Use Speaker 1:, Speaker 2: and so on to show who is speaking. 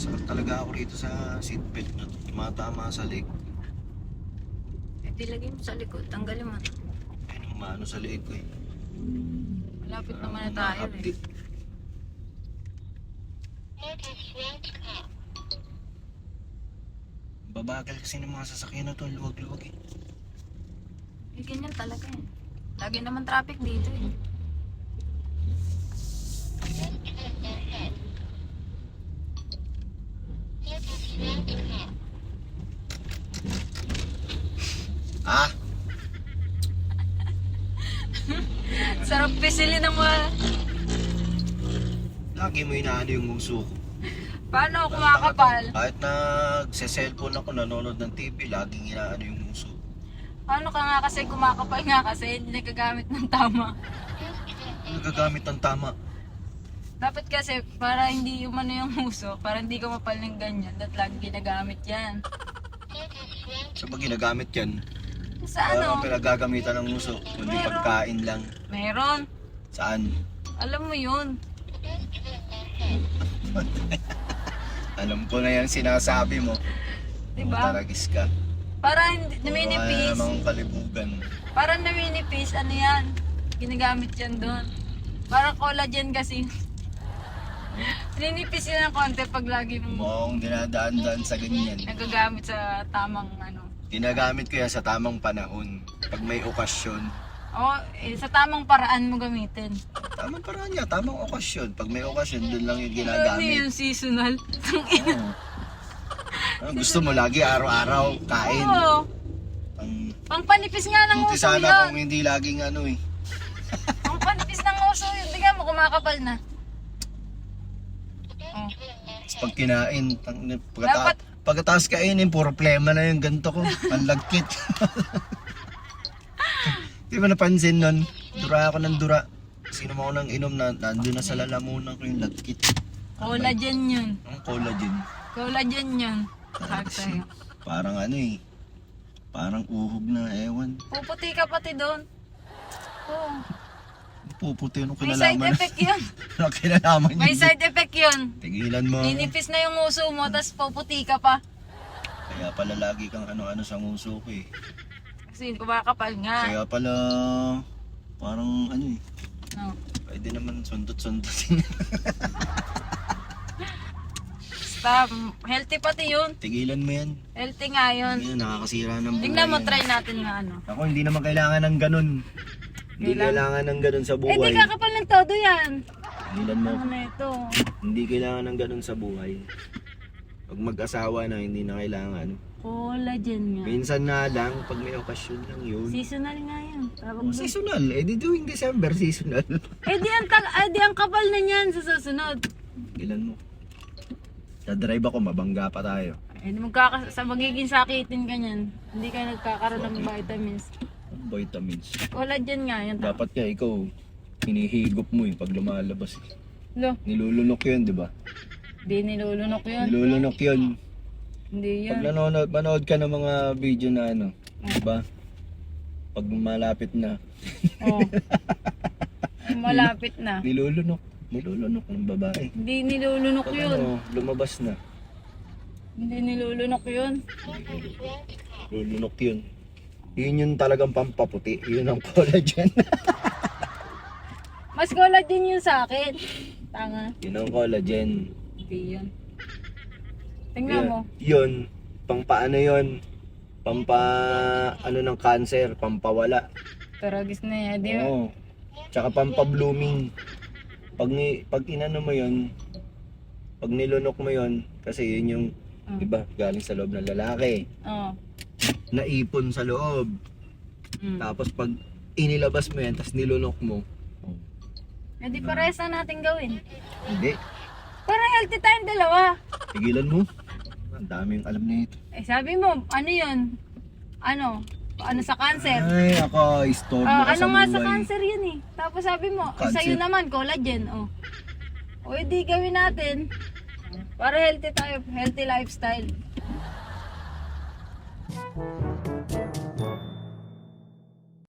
Speaker 1: Sakit talaga ako rito sa seatbelt na tumatama sa leg.
Speaker 2: Eh, dilagay mo sa likod. Tanggalin mo.
Speaker 1: Ayun ang maano sa leg ko eh.
Speaker 2: Malapit
Speaker 1: Parang
Speaker 2: naman na tayo eh.
Speaker 1: umahapdi. Babagal kasi ng mga sasakyan na to, luwag-luwag eh.
Speaker 2: Eh, ganyan talaga eh. Lagi naman traffic dito eh.
Speaker 1: Ah!
Speaker 2: Sarap pisilin ng mga...
Speaker 1: Lagi mo inaano yung uso ko.
Speaker 2: Paano ako kumakapal?
Speaker 1: Kahit nagse-cellphone ako, nanonood ng TV, laging inaano yung uso.
Speaker 2: Paano ka nga kasi kumakapal nga kasi hindi nagagamit ng tama.
Speaker 1: Nagagamit ng tama.
Speaker 2: Dapat kasi para hindi umano yung uso, para hindi ka mapal ng ganyan, dapat lagi ginagamit yan.
Speaker 1: Sa pag ginagamit yan,
Speaker 2: Sa
Speaker 1: parang
Speaker 2: ano?
Speaker 1: pinagagamitan ng uso, kundi
Speaker 2: Meron.
Speaker 1: pagkain lang.
Speaker 2: Meron.
Speaker 1: Saan?
Speaker 2: Alam mo yun.
Speaker 1: Alam ko na yung sinasabi mo.
Speaker 2: Diba?
Speaker 1: Taragis ka.
Speaker 2: Para hindi
Speaker 1: Kaya
Speaker 2: naminipis.
Speaker 1: namang kalibugan.
Speaker 2: Para naminipis, ano yan? Ginagamit yan doon. Para collagen kasi. Ninipis yan ng konti pag lagi mo
Speaker 1: Mukhang dinadaan-daan sa ganyan.
Speaker 2: nagagamit sa tamang ano.
Speaker 1: Ginagamit ko yan sa tamang panahon. Pag may okasyon.
Speaker 2: O, sa tamang paraan mo gamitin.
Speaker 1: Tamang paraan niya, tamang okasyon. Pag may okasyon, doon lang yung
Speaker 2: Ano
Speaker 1: ginagamit.
Speaker 2: yung seasonal?
Speaker 1: Oo. Gusto mo lagi araw-araw kain.
Speaker 2: Oo.
Speaker 1: Ang
Speaker 2: Pangpanipis nga ng
Speaker 1: buti
Speaker 2: uso
Speaker 1: sana
Speaker 2: yun.
Speaker 1: kung hindi laging ano eh.
Speaker 2: Pangpanipis ng uso yun. Tingnan mo, kumakapal na. Oh.
Speaker 1: Tapos pag kinain,
Speaker 2: Dapat-
Speaker 1: pagkatapos kainin, puro plema na yung ganto ko. Panlagkit. Di ba napansin nun? Dura ako ng dura. Sino mo ako nang inom na nandun na sa lalamunan ko yung lagkit.
Speaker 2: Collagen yun.
Speaker 1: Ang collagen.
Speaker 2: Collagen yun. Sabi sa'yo.
Speaker 1: Parang ano eh. Parang uhog na ewan.
Speaker 2: Puputi ka pati doon. Oo.
Speaker 1: Puputi ano
Speaker 2: May side
Speaker 1: kinalaman.
Speaker 2: effect yun.
Speaker 1: Ano kinalaman
Speaker 2: May
Speaker 1: yun?
Speaker 2: side effect yun.
Speaker 1: Tigilan mo.
Speaker 2: Ninipis na yung uso mo, tapos puputi ka pa.
Speaker 1: Kaya pala lagi kang ano-ano sa nguso ko eh.
Speaker 2: Kasi kumakapal nga.
Speaker 1: Kaya pala parang ano eh.
Speaker 2: Oh.
Speaker 1: Pwede naman sundot-sundotin.
Speaker 2: Basta, healthy pati yun.
Speaker 1: Tigilan mo yan.
Speaker 2: Healthy nga yun.
Speaker 1: Yan, nakakasira ng buhay.
Speaker 2: Tingnan mo,
Speaker 1: yan.
Speaker 2: try natin nga ano.
Speaker 1: Ako, hindi naman kailangan ng ganun. Hindi kailangan ng ganun sa
Speaker 2: Eh,
Speaker 1: buhay.
Speaker 2: di kakapal ng todo yan.
Speaker 1: Tigilan mo.
Speaker 2: Ano na ito?
Speaker 1: Hindi kailangan ng ganun sa buhay. Pag mag-asawa na, hindi na kailangan.
Speaker 2: Collagen nga.
Speaker 1: Minsan na lang, pag may okasyon lang yun.
Speaker 2: Seasonal nga yan. Tawag
Speaker 1: Oh,
Speaker 2: doon.
Speaker 1: seasonal. Eh, di tuwing December, seasonal.
Speaker 2: Di ang kapal na niyan sa susunod.
Speaker 1: Tigilan mo. Sa-drive ako, mabangga pa tayo.
Speaker 2: Eh, sa magiging sakitin ka niyan, hindi ka nagkakaroon ng vitamins.
Speaker 1: Vitamins.
Speaker 2: Collagen nga yan.
Speaker 1: Dapat nga ikaw, hinihigop mo pag lumalabas.
Speaker 2: Lo,
Speaker 1: Nilulunok yun, di ba?
Speaker 2: di nilulunok yun.
Speaker 1: Nilulunok yun.
Speaker 2: Hindi
Speaker 1: Pag
Speaker 2: yan.
Speaker 1: manood ka ng mga video na ano, di ba? Pag malapit na,
Speaker 2: Oh. Malapit na.
Speaker 1: nilulunok. Nilulunok ng babae.
Speaker 2: Hindi nilulunok
Speaker 1: Pag
Speaker 2: yun.
Speaker 1: ano, lumabas na,
Speaker 2: Hindi nilulunok yun.
Speaker 1: nilulunok yun. Yun yung talagang pampaputi. Yun ang collagen.
Speaker 2: Mas collagen yun sa akin. Tanga.
Speaker 1: Yun ang collagen.
Speaker 2: Hindi yun. Tingnan mo.
Speaker 1: Yun, pang paano yun? Pampa, ano ng cancer, pampawala.
Speaker 2: Taragis na yan. Di ba?
Speaker 1: Oo. Tsaka pampa-blooming. Pag inano mo yun, pag nilunok mo yun, kasi yun yung, iba, galing sa loob ng lalaki.
Speaker 2: Oo.
Speaker 1: Naipon sa loob.
Speaker 2: Mm.
Speaker 1: Tapos pag inilabas mo yan, tapos nilunok mo,
Speaker 2: Eh, di parehas na natin gawin.
Speaker 1: hindi.
Speaker 2: Para healthy tayong dalawa.
Speaker 1: Tigilan mo. Ang daming alam na ito.
Speaker 2: Eh, sabi mo, ano yun? Ano? Ano sa cancer?
Speaker 1: Ay, ako, istorbo ka
Speaker 2: Ano
Speaker 1: sa
Speaker 2: nga sa
Speaker 1: buhay.
Speaker 2: cancer yun eh. Tapos sabi mo,
Speaker 1: Cancer.
Speaker 2: sa'yo naman, collagen. Oh. O edi gawin natin. Para healthy tayo, healthy lifestyle.